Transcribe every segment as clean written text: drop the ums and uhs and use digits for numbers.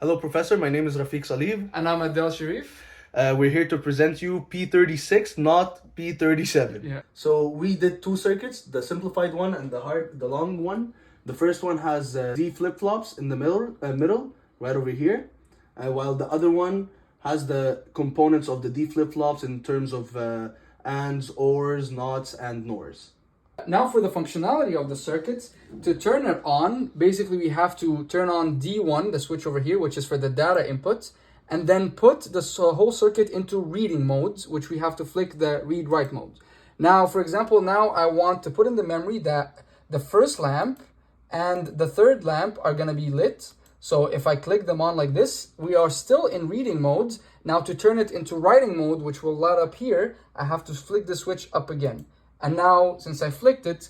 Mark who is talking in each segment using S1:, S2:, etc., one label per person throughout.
S1: Hello, Professor. My name is Rafiq Salib.
S2: And I'm Adel Sharif.
S1: We're here to present you P36, not P37.
S2: Yeah.
S1: So we did two circuits, the simplified one and the long one. The first one has D flip-flops in the middle, right over here, while the other one has the components of the D flip-flops in terms of ands, ors, nots, and nors.
S2: Now for the functionality of the circuits, to turn it on, basically we have to turn on D1, the switch over here, which is for the data input, and then put the whole circuit into reading modes, which we have to flick the read-write mode. Now, for example, now I want to put in the memory that the first lamp and the third lamp are going to be lit. So if I click them on like this, we are still in reading mode. Now to turn it into writing mode, which will light up here, I have to flick the switch up again. And now, since I flicked it,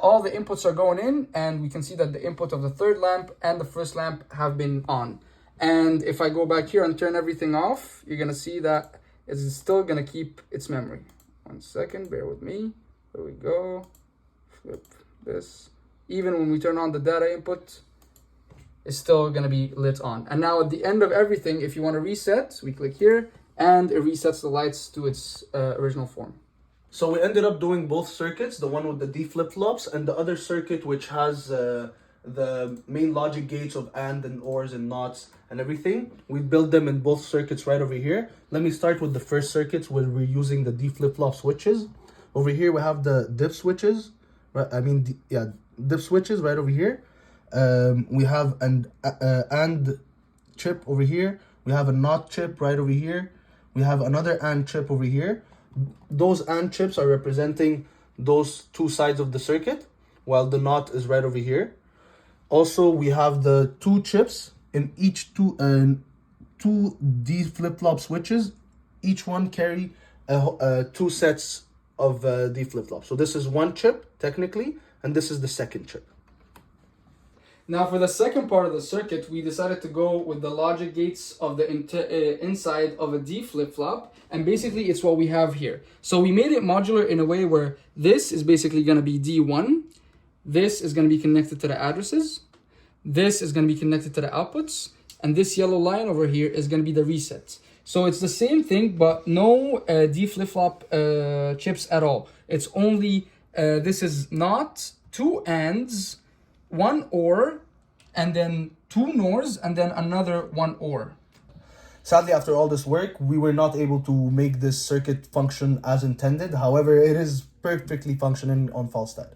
S2: all the inputs are going in, and we can see that the input of the third lamp and the first lamp have been on. And if I go back here and turn everything off, you're going to see that it's still going to keep its memory. 1 second, bear with me. There we go. Flip this. Even when we turn on the data input, it's still going to be lit on. And now at the end of everything, if you want to reset, we click here, and it resets the lights to its original form.
S1: So we ended up doing both circuits, the one with the D flip-flops and the other circuit which has the main logic gates of and ors and nots and everything. We built them in both circuits right over here. Let me start with the first circuits where we're using the D flip-flop switches. Over here we have the dip switches, right? Dip switches right over here. We have an and chip over here. We have a not chip right over here. We have another and chip over here. Those AND chips are representing those two sides of the circuit, while the NOT is right over here. Also, we have the two chips in each two D flip-flop switches. Each one carry two sets of D flip-flops. So this is one chip, technically, and this is the second chip.
S2: Now for the second part of the circuit, we decided to go with the logic gates of the inside of a D flip-flop, and basically it's what we have here. So we made it modular in a way where this is basically going to be D1, this is going to be connected to the addresses, this is going to be connected to the outputs, and this yellow line over here is going to be the reset. So it's the same thing, but no D flip-flop chips at all. It's only, this is not two ANDs, one OR, and then two NORs, and then another one OR.
S1: Sadly, after all this work, we were not able to make this circuit function as intended. However, it is perfectly functioning on Falstad.